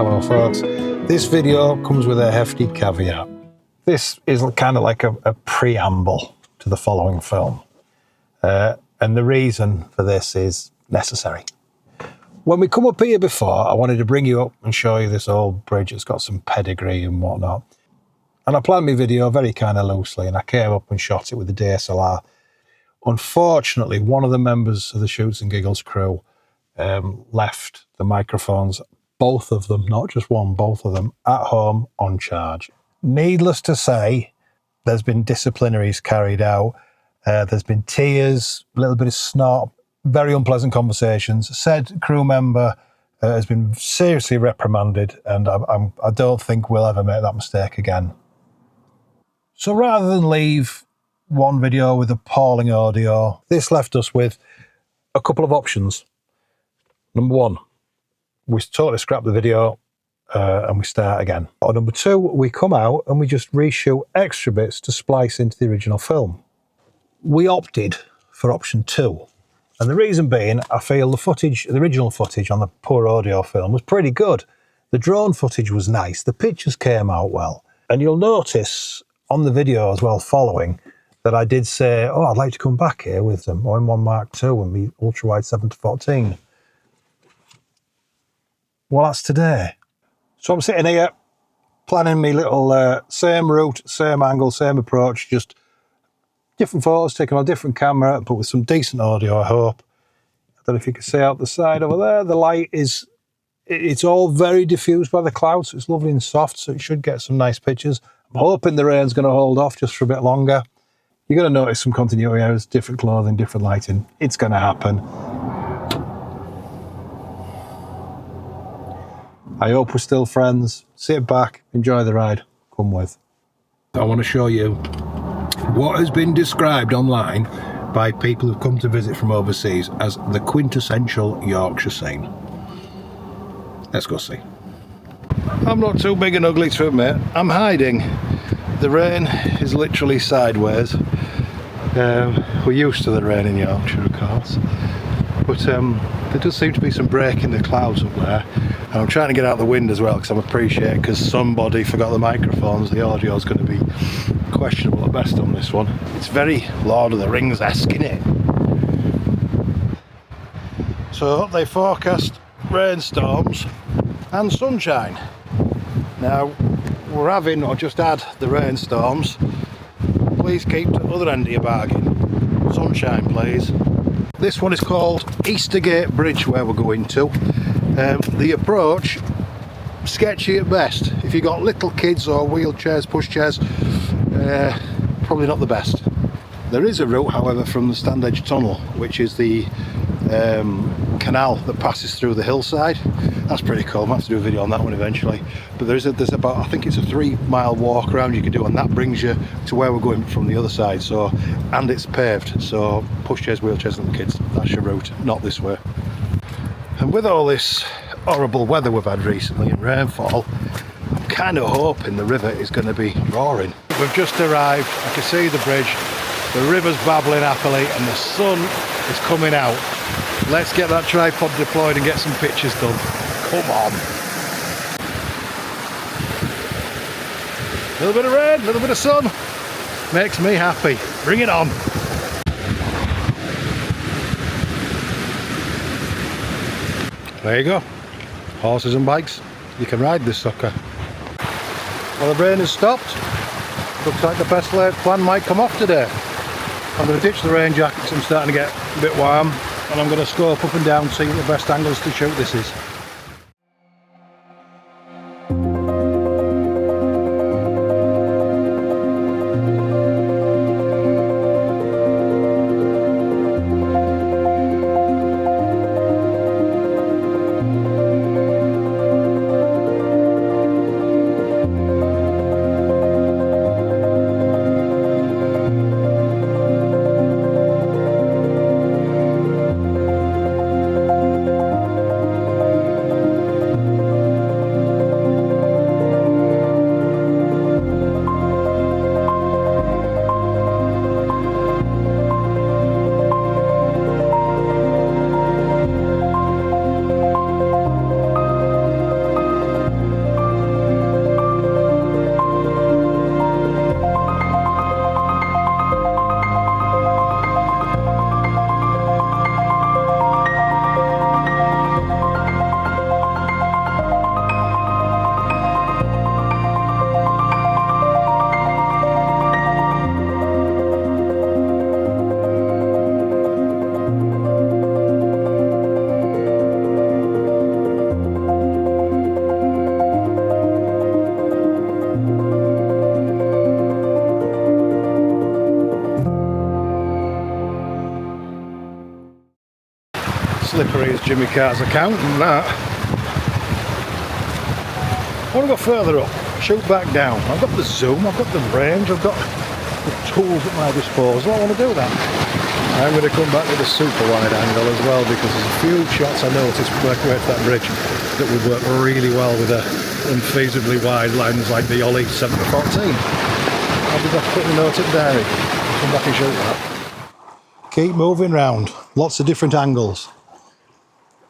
Hello folks, this video comes with a hefty caveat. This is kind of like a preamble to the following film. And the reason for this is necessary. When we come up here before, I wanted to bring you up and show you this old bridge. It's got some pedigree and whatnot. And I planned my video very kind of loosely, and I came up and shot it with the DSLR. Unfortunately, one of the members of the Shoots and Giggles crew left the microphones, both of them, not just one, both of them, at home on charge. Needless to say, there's been disciplinaries carried out. There's been tears, a little bit of snot, very unpleasant conversations. Said crew member has been seriously reprimanded, and I don't think we'll ever make that mistake again. So rather than leave one video with appalling audio, this left us with a couple of options. Number one, we totally scrap the video and we start again. Or number two, we come out and we just reshoot extra bits to splice into the original film. We opted for option two. And the reason being, I feel the original footage on the poor audio film was pretty good. The drone footage was nice. The pictures came out well. And you'll notice on the video as well following that I did say, oh, I'd like to come back here with them OM1 Mark II and me ultra-wide 7-14. Well, that's today. So I'm sitting here planning me little same route, same angle, same approach, just different photos taken on a different camera, but with some decent audio, I hope. I don't know if you can see out the side over there. The light is, it's all very diffused by the clouds, so it's lovely and soft, so it should get some nice pictures. I'm hoping the rain's going to hold off just for a bit longer. You're going to notice some continuity errors, different clothing, different lighting. It's going to happen. I hope we're still friends. Sit back, enjoy the ride, come with. I want to show you what has been described online by people who've come to visit from overseas as the quintessential Yorkshire scene. Let's go see. I'm not too big and ugly to admit. I'm hiding. The rain is literally sideways. We're used to the rain in Yorkshire, of course. But there does seem to be some break in the clouds up there. And I'm trying to get out the wind as well because I'm appreciating, because somebody forgot the microphones. The audio is going to be questionable at best on this one. It's very Lord of the Rings-esque, isn't it? So they forecast rainstorms and sunshine. Now we're having, or just had, the rainstorms. Please keep to the other end of your bargain. Sunshine, please. This one is called Eastergate Bridge, where we're going to. The approach, sketchy at best. If you've got little kids or wheelchairs, pushchairs, probably not the best. There is a route, however, from the Standedge Tunnel, which is the canal that passes through the hillside. That's pretty cool. I might have to do a video on that one eventually. But there's about, I think it's a 3-mile walk around you can do, and that brings you to where we're going from the other side. So, and it's paved, so pushchairs, wheelchairs and the kids, that's your route, not this way. And with all this horrible weather we've had recently and rainfall, I'm kind of hoping the river is going to be roaring. We've just arrived, I can see the bridge, the river's babbling happily and the sun is coming out. Let's get that tripod deployed and get some pictures done. Come on. A little bit of rain, a little bit of sun, makes me happy. Bring it on. There you go, horses and bikes, you can ride this sucker. Well, the rain has stopped, looks like the best laid plan might come off today. I'm going to ditch the rain jackets, I'm starting to get a bit warm, and I'm going to scope up and down and see what the best angles to shoot this is. raise Jimmy Carr's account and that. I want to go further up, shoot back down. I've got the zoom, I've got the range, I've got the tools at my disposal. I want to do that. I'm going to come back with a super wide angle as well, because there's a few shots I noticed working with that bridge that would work really well with a unfeasibly wide lens like the Ollie 7-14. I'll be back putting a note at diary. Come back and shoot that. Keep moving round. Lots of different angles.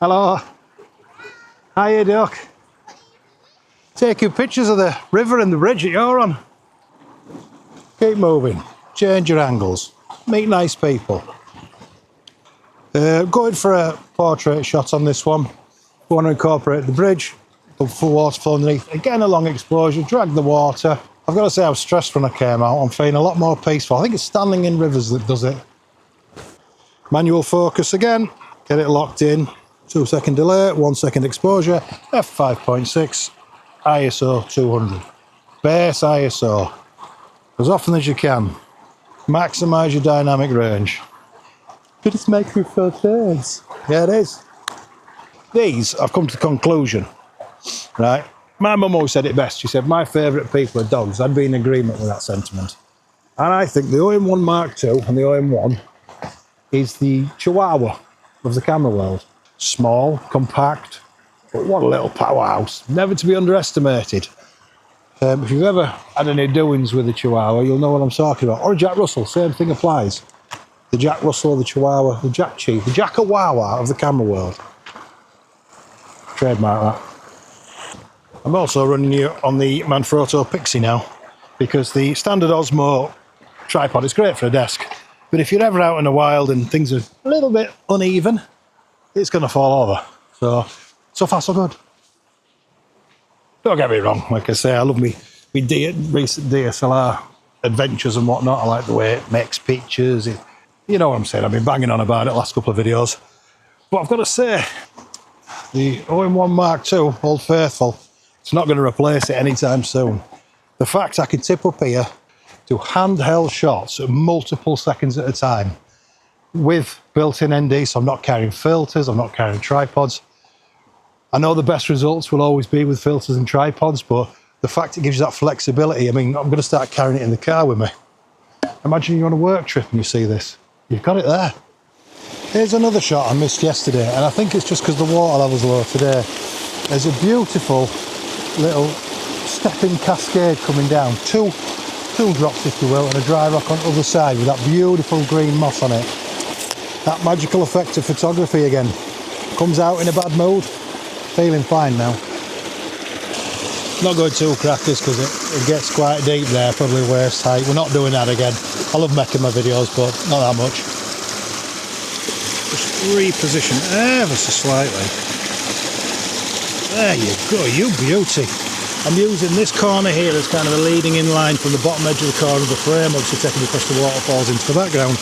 Hello. Hiya, Duck. Taking pictures of the river and the bridge that you're on. Keep moving. Change your angles. Meet nice people. Going for a portrait shot on this one. We want to incorporate the bridge. Look for waterfall underneath. Again, a long exposure. Drag the water. I've got to say I was stressed when I came out. I'm feeling a lot more peaceful. I think it's standing in rivers that does it. Manual focus again. Get it locked in. 2-second delay. 1-second exposure. f5.6. ISO 200. Base ISO. As often as you can. Maximise your dynamic range. But it's making me feel tense. Yeah, it is. These, I've come to the conclusion, right? My mum always said it best. She said, my favourite people are dogs. I'd be in agreement with that sentiment. And I think the OM1 Mark II and the OM1 is the Chihuahua of the camera world. Small, compact, but what a little powerhouse. Never to be underestimated. If you've ever had any doings with a Chihuahua, you'll know what I'm talking about. Or a Jack Russell, same thing applies. The Jack Russell, the Chihuahua, the Jack Chief, the Jackawawa of the camera world. Trademark that. I'm also running you on the Manfrotto Pixie now, because the standard Osmo tripod is great for a desk, but if you're ever out in the wild and things are a little bit uneven, it's going to fall over. So far so good. Don't get me wrong, like I say, I love me recent DSLR adventures and whatnot. I like the way it makes pictures. You know what I'm saying, I've been banging on about it the last couple of videos. But I've got to say, the OM1 Mark II, Old Faithful, it's not going to replace it anytime soon. The fact I can tip up here to handheld shots at multiple seconds at a time with built-in ND, so I'm not carrying filters, I'm not carrying tripods. I know the best results will always be with filters and tripods, but the fact it gives you that flexibility, I mean, I'm going to start carrying it in the car with me. Imagine you're on a work trip and you see this. You've got it there. Here's another shot I missed yesterday, and I think it's just because the water level's low today. There's a beautiful little stepping cascade coming down. Two drops, if you will, and a dry rock on the other side with that beautiful green moss on it. That magical effect of photography again. Comes out in a bad mood. Feeling fine now. Not going too crackers because it gets quite deep there, probably waist height. We're not doing that again. I love making my videos, but not that much. Just reposition ever so slightly. There you go, you beauty. I'm using this corner here as kind of a leading in line from the bottom edge of the corner of the frame, obviously taking across the waterfalls into the background.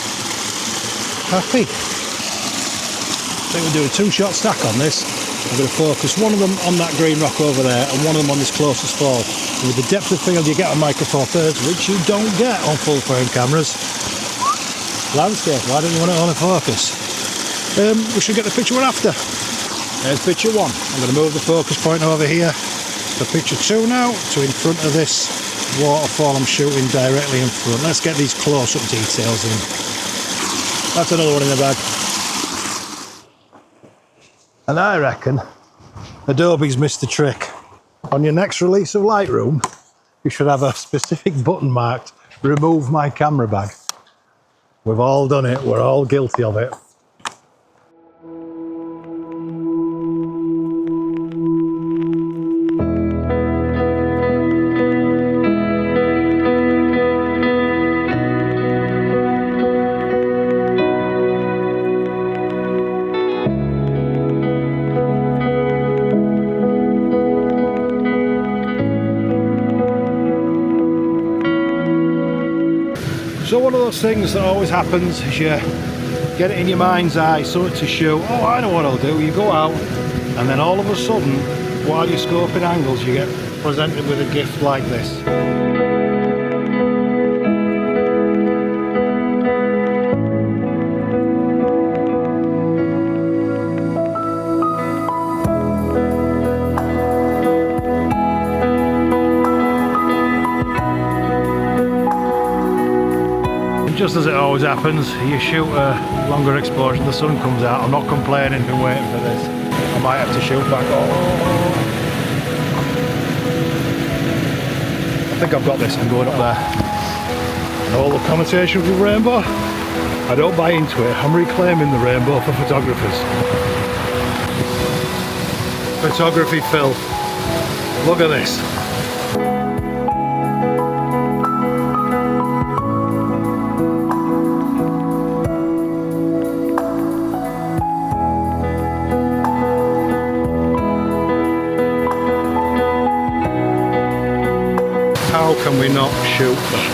Happy. I think we're doing a 2-shot stack on this. I'm going to focus one of them on that green rock over there and one of them on this closest fall. And with the depth of field you get on Micro Four Thirds, which you don't get on full frame cameras. Landscape, why don't you want it on a focus? We should get the picture we're after. There's picture 1. I'm going to move the focus point over here. So picture 2 now, to in front of this waterfall I'm shooting directly in front. Let's get these close-up details in. That's another one in the bag. And I reckon Adobe's missed the trick. On your next release of Lightroom, you should have a specific button marked, remove my camera bag. We've all done it, we're all guilty of it. So one of those things that always happens is you get it in your mind's eye, something to shoot. Oh, I know what I'll do. You go out and then all of a sudden, while you're scoping angles, you get presented with a gift like this. Just as it always happens, you shoot a longer exposure, the sun comes out. I'm not complaining, been waiting for this. I might have to shoot back. Oh. I think I've got this, I'm going up there. And all the connotations with rainbow, I don't buy into it. I'm reclaiming the rainbow for photographers. Photography Phil. Look at this. How can we not shoot that?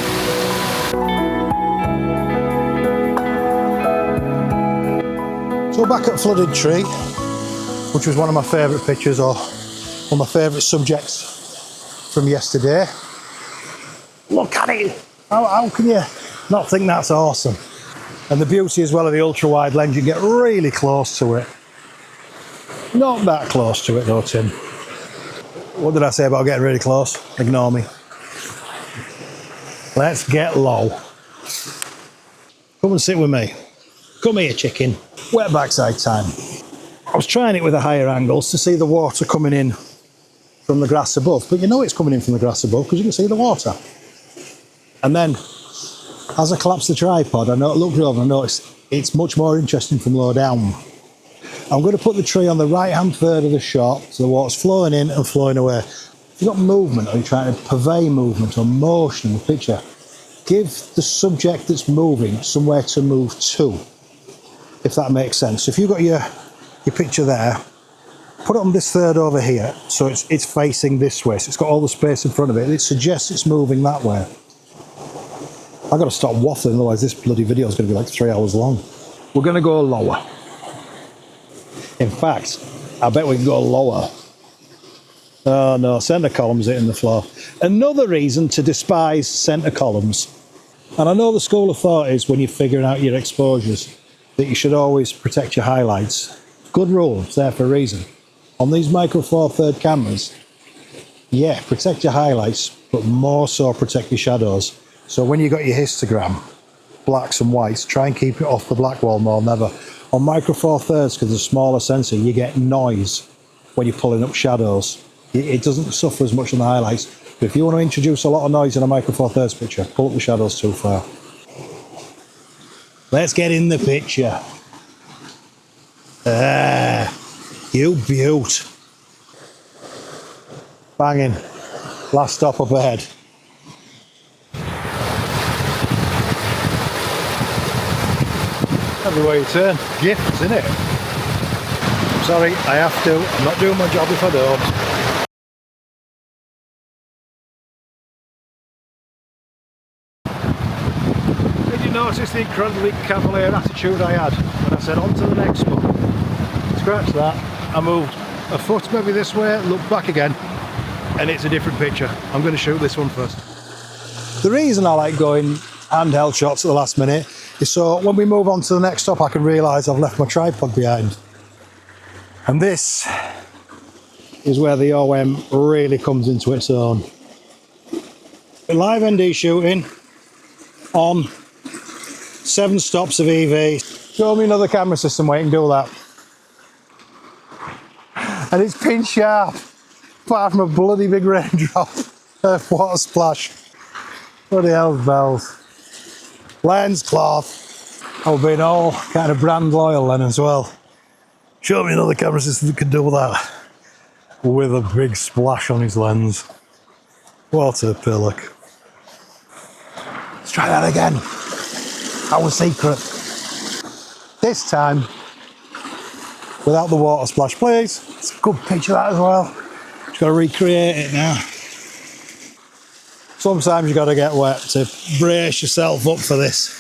So we're back at Flooded Tree, which was one of my favourite pictures, or one of my favourite subjects from yesterday. Look at it! How can you not think that's awesome? And the beauty as well of the ultra wide lens, you get really close to it. Not that close to it though, Tim. What did I say about getting really close? Ignore me. Let's get low. Come and sit with me. Come here, chicken. Wet backside time. I was trying it with a higher angles to see the water coming in from the grass above, but you know it's coming in from the grass above because you can see the water. And then, as I collapsed the tripod, I looked over and I noticed it's much more interesting from low down. I'm going to put the tree on the right-hand third of the shot, so the water's flowing in and flowing away. If you've got movement, or you're trying to purvey movement or motion in the picture, give the subject that's moving somewhere to move to, if that makes sense. So if you've got your picture there, put it on this third over here, so it's facing this way, so it's got all the space in front of it. It suggests it's moving that way. I've got to stop waffling, otherwise this bloody video is going to be like 3 hours long. We're going to go lower. In fact, I bet we can go lower. Oh no, centre columns hitting the floor. Another reason to despise centre columns. And I know the school of thought is when you're figuring out your exposures that you should always protect your highlights. Good rule, it's there for a reason. On these Micro Four Third cameras, yeah, protect your highlights, but more so protect your shadows. So when you got your histogram, blacks and whites, try and keep it off the black wall more than ever. On Micro Four Thirds, because it's a smaller sensor, you get noise when you're pulling up shadows. It doesn't suffer as much on the highlights. But if you want to introduce a lot of noise in a Micro Four Thirds picture, pull up the shadows too far. Let's get in the picture. You beaut. Banging. Last stop up ahead. Everywhere you turn, gifts, innit? I'm sorry, I have to. I'm not doing my job if I don't. Notice the incredibly cavalier attitude I had when I said on to the next one. Scratch that. I moved a foot maybe this way, looked back again, and it's a different picture. I'm going to shoot this one first. The reason I like going handheld shots at the last minute is so when we move on to the next stop I can realise I've left my tripod behind. And this is where the OM really comes into its own. Live ND shooting on 7 stops of EV. Show me another camera system where you can do that. And it's pin sharp, apart from a bloody big raindrop. Water splash. Bloody hell bells. Lens cloth. I've been all kind of brand loyal then as well. Show me another camera system that can do that. With a big splash on his lens. What a pillock. Let's try that again. Our secret. This time, without the water splash, please. It's a good picture that as well. Just got to recreate it now. Sometimes you got to get wet to brace yourself up for this.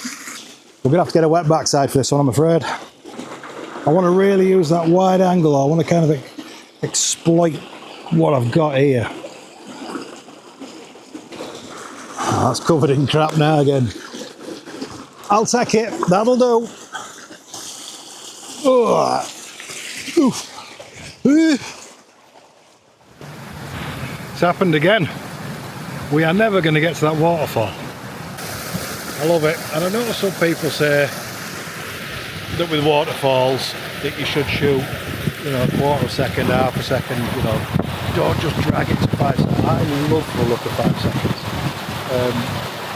We're going to have to get a wet backside for this one, I'm afraid. I want to really use that wide angle. I want to kind of exploit what I've got here. Oh, that's covered in crap now again. I'll take it, that'll do. Oh. It's happened again. We are never going to get to that waterfall. I love it. And I know some people say that with waterfalls that you should shoot, you know, a quarter of a second, half a second, you know, don't just drag it to 5 seconds. I love the look of 5 seconds.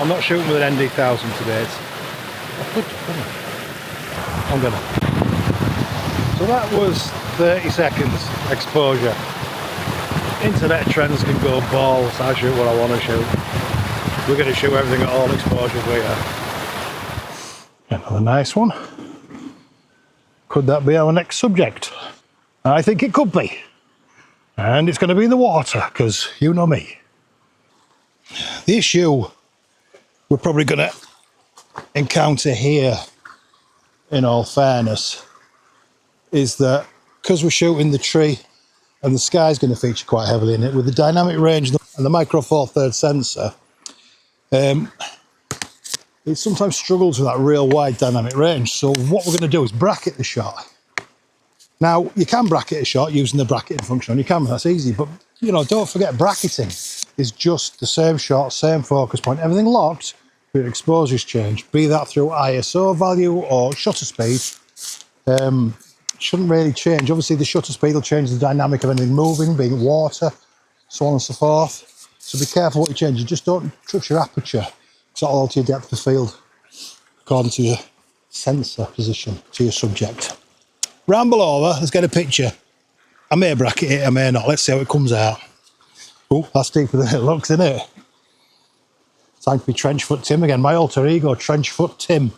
I'm not shooting with an ND1000 today. I'm gonna. So that was 30 seconds exposure. Internet trends can go balls. I shoot what I want to shoot. We're going to shoot everything at all exposures here. Another nice one. Could that be our next subject? I think it could be. And it's going to be in the water, because you know me. The issue we're probably going to encounter here, in all fairness, is that because we're shooting the tree and the sky's going to feature quite heavily in it, with the dynamic range and the micro four thirds sensor, it sometimes struggles with that real wide dynamic range. So what we're going to do is bracket the shot. Now, you can bracket a shot using the bracketing function on your camera, that's easy, but you know, don't forget bracketing is just the same shot, same focus point, everything locked, but exposure's changed, be that through ISO value or shutter speed. Shouldn't really change. Obviously the shutter speed will change the dynamic of anything moving, being water, so on and so forth. So be careful what you change. You just don't touch your aperture, because that'll alter your depth of field according to your sensor position to your subject. Ramble over, let's get a picture. I may bracket it, I may not. Let's see how it comes out. Oh, that's deeper than it looks, isn't it? Time to be Trenchfoot Tim again. My alter ego, Trenchfoot Tim.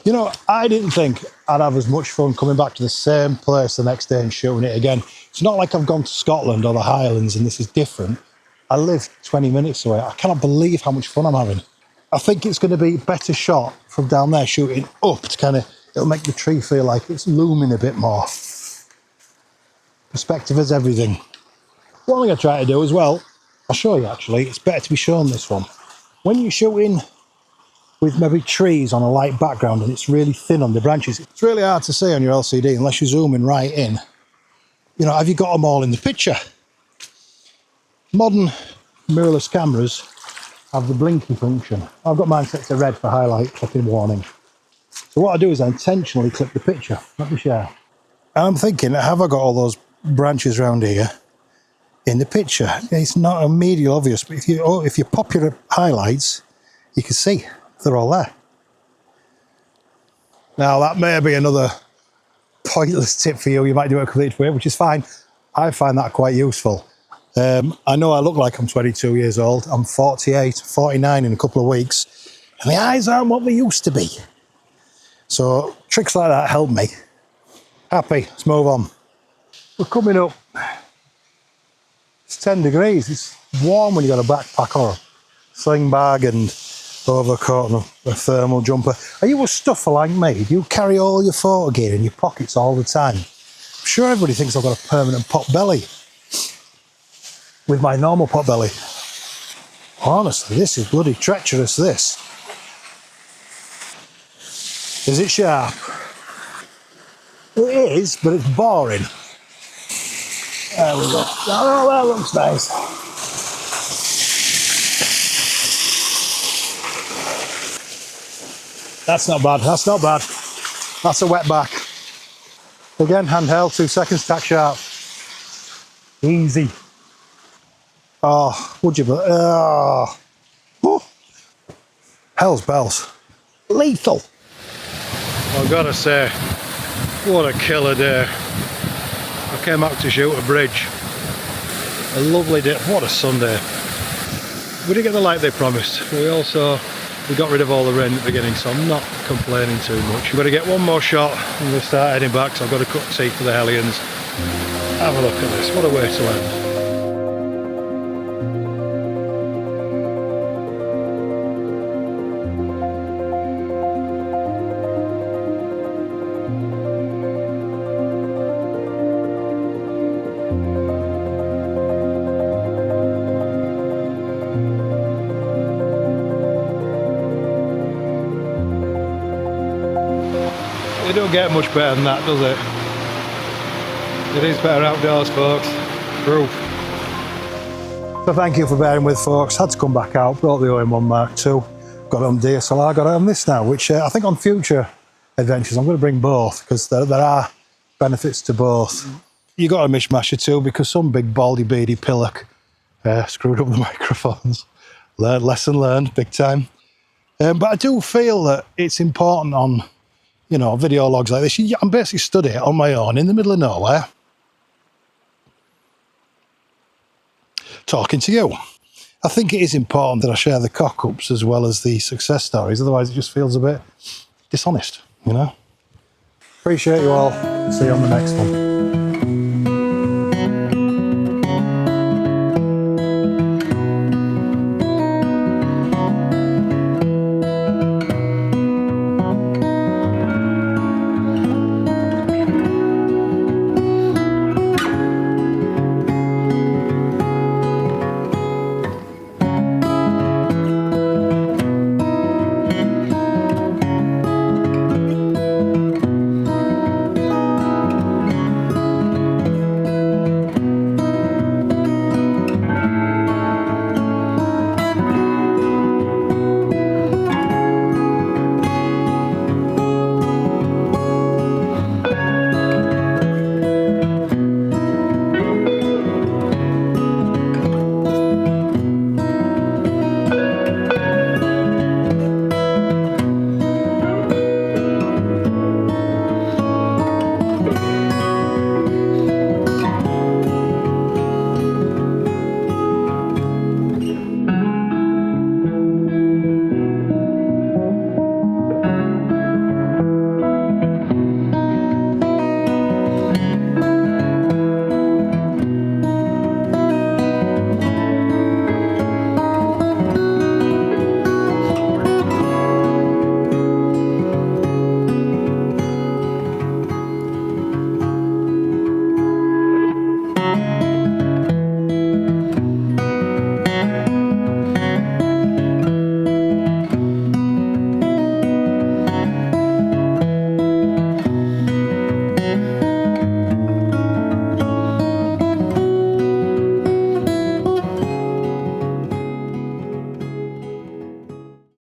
You know, I didn't think I'd have as much fun coming back to the same place the next day and shooting it again. It's not like I've gone to Scotland or the Highlands and this is different. I live 20 minutes away. I cannot believe how much fun I'm having. I think it's going to be a better shot from down there shooting up to kind of, it'll make the tree feel like it's looming a bit more. Perspective is everything. One thing I try to do as well, I'll show you actually, it's better to be shown this one. When you're shooting with maybe trees on a light background and it's really thin on the branches, it's really hard to see on your LCD unless you're zooming right in. You know, have you got them all in the picture? Modern mirrorless cameras have the blinky function. I've got mine set to red for highlight clipping warning. So what I do is I intentionally clip the picture. Let me share. And I'm thinking, have I got all those branches around here in the picture? It's not immediately obvious, but if you pop your highlights, you can see they're all there. Now that may be another pointless tip for you. You might do it a complete way, which is fine. I find that quite useful. I know I look like I'm 22 years old. I'm 48, 49 in a couple of weeks, and the eyes aren't what they used to be. So tricks like that help me. Happy, let's move on. We're coming up. It's 10 degrees. It's warm when you've got a backpack or a sling bag and overcoat and a thermal jumper. Are you a stuffer like me? Do you carry all your photo gear in your pockets all the time? I'm sure everybody thinks I've got a permanent pot belly with my normal pot belly. Honestly, this is bloody treacherous, this. Is it sharp? It is, but it's boring. There we go. Oh, that looks nice. That's not bad, that's not bad. That's a wet back. Again, handheld, 2 seconds, tack sharp. Easy. Oh, would you? Oh. Oh. Hell's bells. Lethal. I've got to say, what a killer day. I came out to shoot a bridge. A lovely day. What a Sunday. We didn't get the light they promised. We got rid of all the rain at the beginning, so I'm not complaining too much. We've got to get one more shot and we'll start heading back, so I've got to cut tea for the Hellions. Have a look at this. What a way to end. It don't get much better than that, does it? It is better outdoors, folks. Proof. So thank you for bearing with, folks. Had to come back out, brought the OM1 Mark II. got it on DSLR, got it on this now, which I think on future adventures I'm going to bring both, because there are benefits to both. You got a mishmash or two, because some big baldy beady pillock screwed up the microphones. Lesson learned, big time. But I do feel that it's important on, you know, video logs like this. I'm basically stood here on my own in the middle of nowhere, talking to you. I think it is important that I share the cock-ups as well as the success stories, otherwise it just feels a bit dishonest, you know? Appreciate you all. See you on the next one.